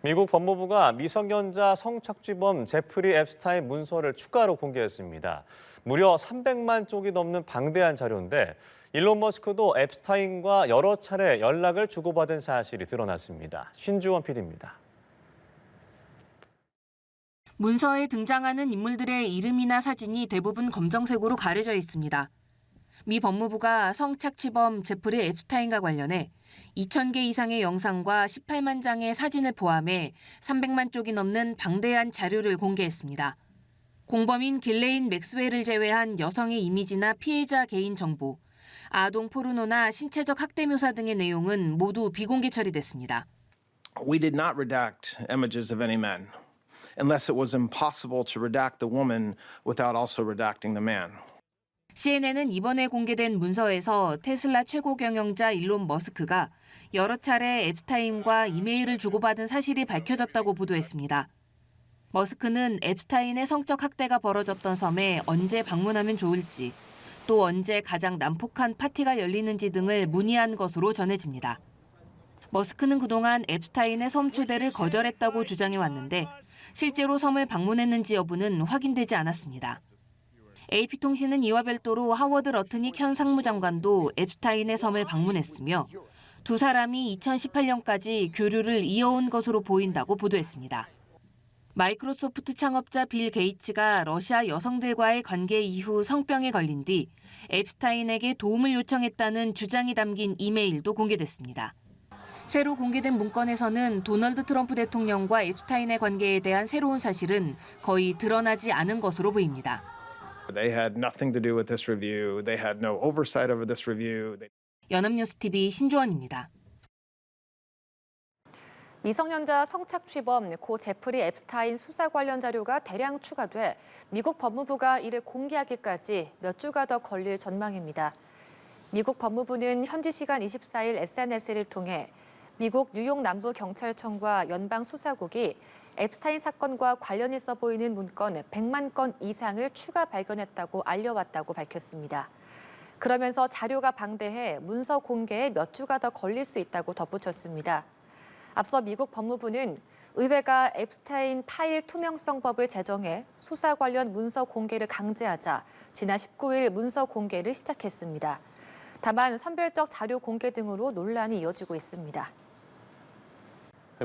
미국 법무부가 미성년자 성착취범 제프리 앱스타인 문서를 추가로 공개했습니다. 무려 300만 쪽이 넘는 방대한 자료인데 일론 머스크도 앱스타인과 여러 차례 연락을 주고받은 사실이 드러났습니다. 신주원 PD입니다. 문서에 등장하는 인물들의 이름이나 사진이 대부분 검정색으로 가려져 있습니다. 미 법무부가 성착취범 제프리 앱스타인과 관련해 2,000개 이상의 영상과 18만 장의 사진을 포함해 300만 쪽이 넘는 방대한 자료를 공개했습니다. 공범인 길레인 맥스웰을 제외한 여성의 이미지나 피해자 개인 정보, 아동 포르노나 신체적 학대 묘사 등의 내용은 모두 비공개 처리됐습니다. We did not redact images of any men, unless it was impossible to redact the woman without also redacting the man. CNN은 이번에 공개된 문서에서 테슬라 최고 경영자 일론 머스크가 여러 차례 앱스타인과 이메일을 주고받은 사실이 밝혀졌다고 보도했습니다. 머스크는 앱스타인의 성적 학대가 벌어졌던 섬에 언제 방문하면 좋을지, 또 언제 가장 난폭한 파티가 열리는지 등을 문의한 것으로 전해집니다. 머스크는 그동안 앱스타인의 섬 초대를 거절했다고 주장해왔는데 실제로 섬을 방문했는지 여부는 확인되지 않았습니다. AP통신은 이와 별도로 하워드 러트닉 현 상무장관도 앱스타인의 섬을 방문했으며 두 사람이 2018년까지 교류를 이어온 것으로 보인다고 보도했습니다. 마이크로소프트 창업자 빌 게이츠가 러시아 여성들과의 관계 이후 성병에 걸린 뒤 앱스타인에게 도움을 요청했다는 주장이 담긴 이메일도 공개됐습니다. 새로 공개된 문건에서는 도널드 트럼프 대통령과 앱스타인의 관계에 대한 새로운 사실은 거의 드러나지 않은 것으로 보입니다. They had nothing to do with this review. They had no oversight over this review. 연합뉴스TV 신주원입니다. 미성년자 성착취범 고 제프리 앱스타인 수사 관련 자료가 대량 추가돼 미국 법무부가 이를 공개하기까지 몇 주가 더 걸릴 전망입니다. 미국 법무부는 현지 시간 24일 SNS를 통해 미국 뉴욕 남부경찰청과 연방수사국이 앱스타인 사건과 관련 있어 보이는 문건 100만 건 이상을 추가 발견했다고 알려왔다고 밝혔습니다. 그러면서 자료가 방대해 문서 공개에 몇 주가 더 걸릴 수 있다고 덧붙였습니다. 앞서 미국 법무부는 의회가 앱스타인 파일 투명성법을 제정해 수사 관련 문서 공개를 강제하자 지난 19일 문서 공개를 시작했습니다. 다만 선별적 자료 공개 등으로 논란이 이어지고 있습니다.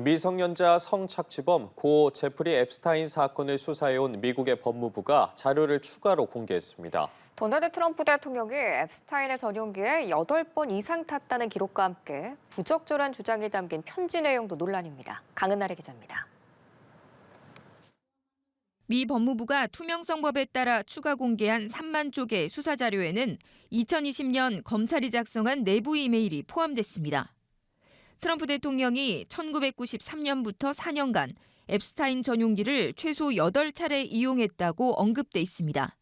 미성년자 성착취범 고 제프리 앱스타인 사건을 수사해온 미국의 법무부가 자료를 추가로 공개했습니다. 도널드 트럼프 대통령이 앱스타인의 전용기에 8번 이상 탔다는 기록과 함께 부적절한 주장이 담긴 편지 내용도 논란입니다. 강은나래 기자입니다. 미 법무부가 투명성법에 따라 추가 공개한 3만 쪽의 수사 자료에는 2020년 검찰이 작성한 내부 이메일이 포함됐습니다. 트럼프 대통령이 1993년부터 4년간 앱스타인 전용기를 최소 8차례 이용했다고 언급돼 있습니다.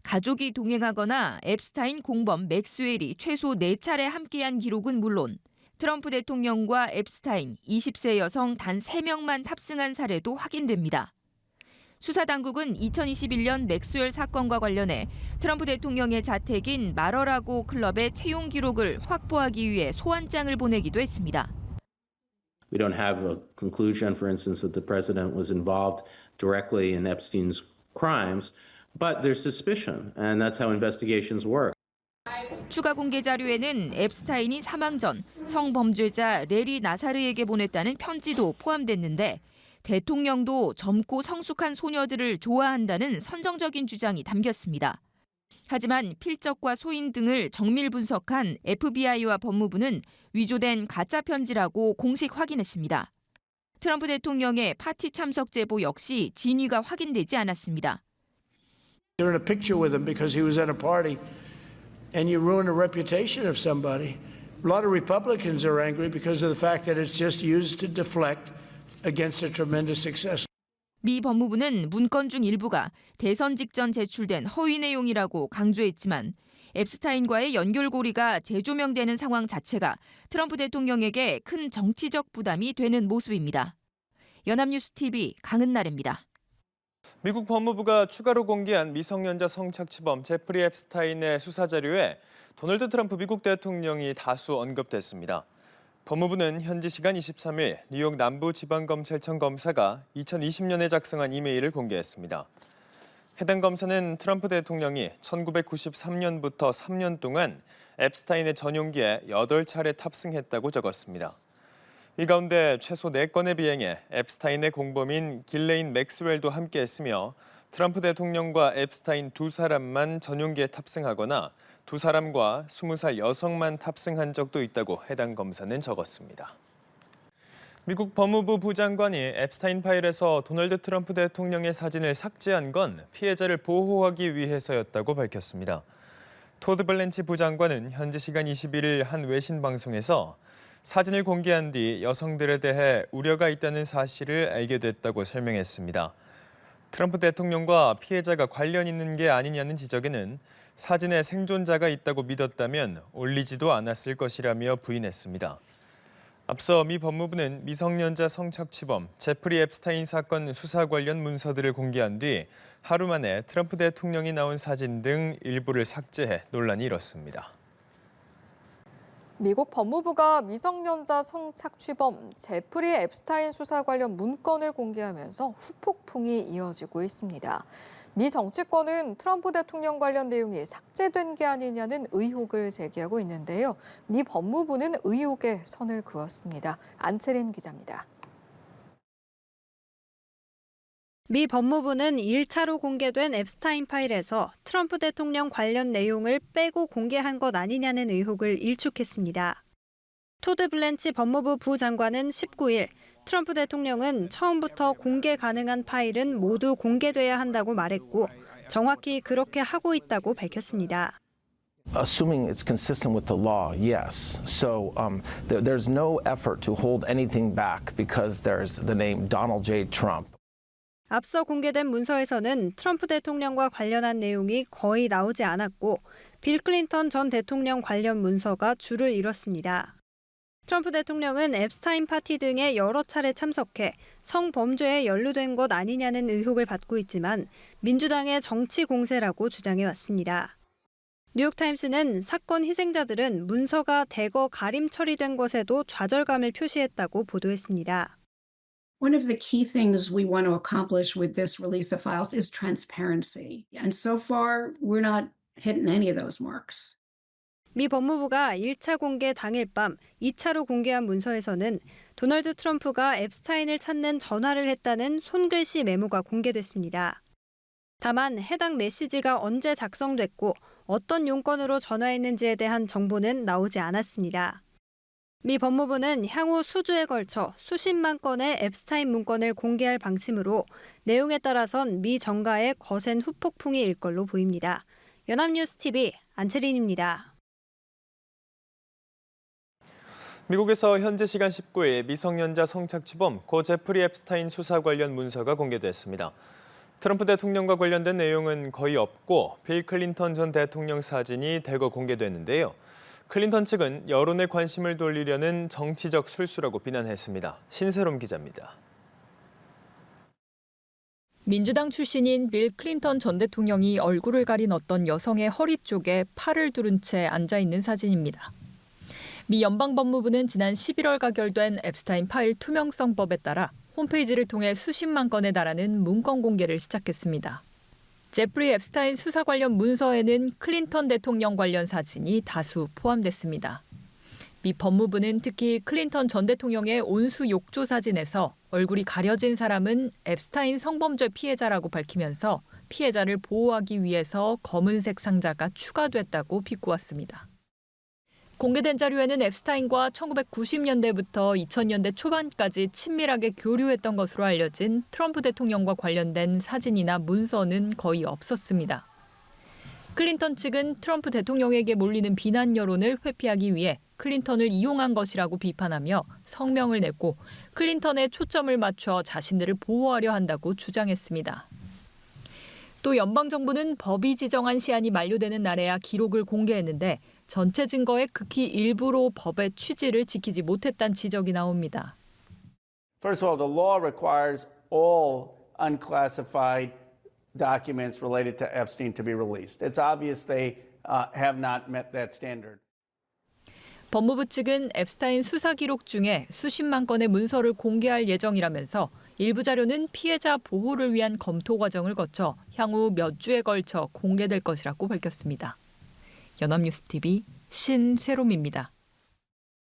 가족이 동행하거나 앱스타인 공범 맥스웰이 최소 4차례 함께한 기록은 물론 트럼프 대통령과 앱스타인 20세 여성 단 3명만 탑승한 사례도 확인됩니다. 수사당국은 2021년 맥스웰 사건과 관련해 트럼프 대통령의 자택인 마러라고 클럽의 채용 기록을 확보하기 위해 소환장을 보내기도 했습니다. We don't have a conclusion, for instance, that the president was involved directly in Epstein's crimes, but there's suspicion, and that's how investigations work. 추가 공개 자료에는 앱스타인이 사망 전 성범죄자 레리 나사르에게 보냈다는 편지도 포함됐는데 대통령도 젊고 성숙한 소녀들을 좋아한다는 선정적인 주장이 담겼습니다. 하지만 필적과 소인 등을 정밀 분석한 FBI와 법무부는 위조된 가짜 편지라고 공식 확인했습니다. 트럼프 대통령의 파티 참석 제보 역시 진위가 확인되지 않았습니다. You're in a picture with him because he was at a party and you ruin the reputation of somebody. A lot of Republicans are angry because of the fact that it's just used to deflect against a tremendous success. 미 법무부는 문건 중 일부가 대선 직전 제출된 허위 내용이라고 강조했지만 앱스타인과의 연결고리가 재조명되는 상황 자체가 트럼프 대통령에게 큰 정치적 부담이 되는 모습입니다. 연합뉴스TV 강은나래입니다. 미국 법무부가 추가로 공개한 미성년자 성착취범 제프리 앱스타인의 수사 자료에 도널드 트럼프 미국 대통령이 다수 언급됐습니다. 법무부는 현지 시간 23일 뉴욕 남부지방검찰청 검사가 2020년에 작성한 이메일을 공개했습니다. 해당 검사는 트럼프 대통령이 1993년부터 3년 동안 앱스타인의 전용기에 8차례 탑승했다고 적었습니다. 이 가운데 최소 4건의 비행에 앱스타인의 공범인 길레인 맥스웰도 함께했으며 트럼프 대통령과 앱스타인 두 사람만 전용기에 탑승하거나 두 사람과 20살 여성만 탑승한 적도 있다고 해당 검사는 적었습니다. 미국 법무부 부장관이 앱스타인 파일에서 도널드 트럼프 대통령의 사진을 삭제한 건 피해자를 보호하기 위해서였다고 밝혔습니다. 토드 블렌치 부장관은 현지 시간 21일 한 외신 방송에서 사진을 공개한 뒤 여성들에 대해 우려가 있다는 사실을 알게 됐다고 설명했습니다. 트럼프 대통령과 피해자가 관련 있는 게 아니냐는 지적에는 사진에 생존자가 있다고 믿었다면 올리지도 않았을 것이라며 부인했습니다. 앞서 미 법무부는 미성년자 성착취범 제프리 앱스타인 사건 수사 관련 문서들을 공개한 뒤 하루 만에 트럼프 대통령이 나온 사진 등 일부를 삭제해 논란이 일었습니다. 미국 법무부가 미성년자 성착취범 제프리 앱스타인 수사 관련 문건을 공개하면서 후폭풍이 이어지고 있습니다. 미 정치권은 트럼프 대통령 관련 내용이 삭제된 게 아니냐는 의혹을 제기하고 있는데요. 미 법무부는 의혹에 선을 그었습니다. 안채린 기자입니다. 미 법무부는 1차로 공개된 앱스타인 파일에서 트럼프 대통령 관련 내용을 빼고 공개한 것 아니냐는 의혹을 일축했습니다. 토드 블렌치 법무부 부장관은 19일 트럼프 대통령은 처음부터 공개 가능한 파일은 모두 공개돼야 한다고 말했고 정확히 그렇게 하고 있다고 밝혔습니다. Assuming it's consistent with the law, yes. So there's no effort to hold anything back because there's the name Donald J. Trump. 앞서 공개된 문서에서는 트럼프 대통령과 관련한 내용이 거의 나오지 않았고 빌 클린턴 전 대통령 관련 문서가 줄을 이뤘습니다. 트럼프 대통령은 앱스타인 파티 등에 여러 차례 참석해 성범죄에 연루된 것 아니냐는 의혹을 받고 있지만 민주당의 정치 공세라고 주장해왔습니다. 뉴욕타임스는 사건 희생자들은 문서가 대거 가림 처리된 것에도 좌절감을 표시했다고 보도했습니다. One of the key things we want to accomplish with this release of files is transparency. And so far, we're not hitting any of those marks. 미 법무부가 1차 공개 당일 밤 2차로 공개한 문서에서는 도널드 트럼프가 앱스타인을 찾는 전화를 했다는 손글씨 메모가 공개됐습니다. 다만 해당 메시지가 언제 작성됐고 어떤 용건으로 전화했는지에 대한 정보는 나오지 않았습니다. 미 법무부는 향후 수주에 걸쳐 수십만 건의 앱스타인 문건을 공개할 방침으로 내용에 따라선 미 정가에 거센 후폭풍이 일 걸로 보입니다. 연합뉴스TV 안채린입니다. 미국에서 현지 시간 19일 미성년자 성착취범 고 제프리 앱스타인 수사 관련 문서가 공개됐습니다. 트럼프 대통령과 관련된 내용은 거의 없고 빌 클린턴 전 대통령 사진이 대거 공개됐는데요. 클린턴 측은 여론의 관심을 돌리려는 정치적 술수라고 비난했습니다. 신세롬 기자입니다. 민주당 출신인 빌 클린턴 전 대통령이 얼굴을 가린 어떤 여성의 허리 쪽에 팔을 두른 채 앉아 있는 사진입니다. 미 연방법무부는 지난 11월 가결된 앱스타인 파일 투명성법에 따라 홈페이지를 통해 수십만 건에 달하는 문건 공개를 시작했습니다. 제프리 앱스타인 수사 관련 문서에는 클린턴 대통령 관련 사진이 다수 포함됐습니다. 미 법무부는 특히 클린턴 전 대통령의 온수 욕조 사진에서 얼굴이 가려진 사람은 앱스타인 성범죄 피해자라고 밝히면서 피해자를 보호하기 위해서 검은색 상자가 추가됐다고 비꼬았습니다. 공개된 자료에는 앱스타인과 1990년대부터 2000년대 초반까지 친밀하게 교류했던 것으로 알려진 트럼프 대통령과 관련된 사진이나 문서는 거의 없었습니다. 클린턴 측은 트럼프 대통령에게 몰리는 비난 여론을 회피하기 위해 클린턴을 이용한 것이라고 비판하며 성명을 냈고 클린턴에 초점을 맞춰 자신들을 보호하려 한다고 주장했습니다. 또 연방정부는 법이 지정한 시한이 만료되는 날에야 기록을 공개했는데 전체 증거의 극히 일부로 법의 취지를 지키지 못했다는 지적이 나옵니다. First of all, the law requires all unclassified documents related to Epstein to be released. It's obvious they have not met that standard. 법무부 측은 앱스타인 수사 기록 중에 수십만 건의 문서를 공개할 예정이라면서 일부 자료는 피해자 보호를 위한 검토 과정을 거쳐 향후 몇 주에 걸쳐 공개될 것이라고 밝혔습니다. 연합뉴스TV 신세롬입니다.